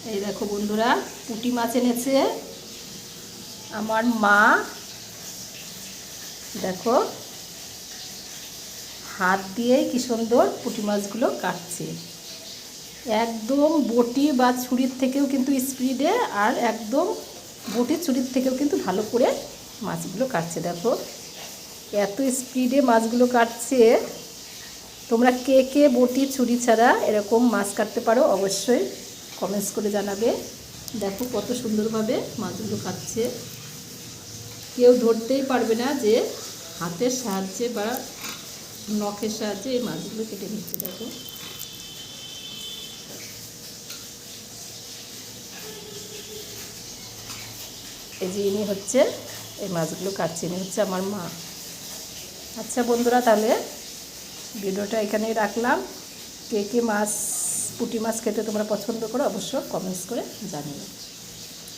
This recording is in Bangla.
এই দেখো বন্ধুরা, পুঁটি মাছ এনেছে আমার মা। দেখো হাত দিয়েই কি সুন্দর পুঁটি মাছগুলো কাটছে। একদম বটি বা ছুরির থেকেও কিন্তু স্পিডে, আর একদম বটি ছুরির থেকেও কিন্তু ভালো করে মাছগুলো কাটছে। দেখো এত স্পিডে মাছগুলো কাটছে। তোমরা কে কে বটি ছুরি ছাড়া এরকম মাছ কাটতে পারো অবশ্যই কমেন্টস করে জানাবে। দেখো কত সুন্দরভাবে মাছগুলো কাটছে। কেউ ধরতেই পারবে না যে হাতের সাহায্যে বা নখের সাহায্যে এই মাছগুলো কেটে নিচ্ছে। দেখো এই যে ইনি হচ্ছে এই মাছগুলো কাটছে, ইনি হচ্ছে আমার মা। আচ্ছা বন্ধুরা, তাহলে ভিডিওটা এখানেই রাখলাম। কে কে মাছ পুঁটি মাছ খেতে তোমরা পছন্দ করো অবশ্য কমেন্টস করে জানিও।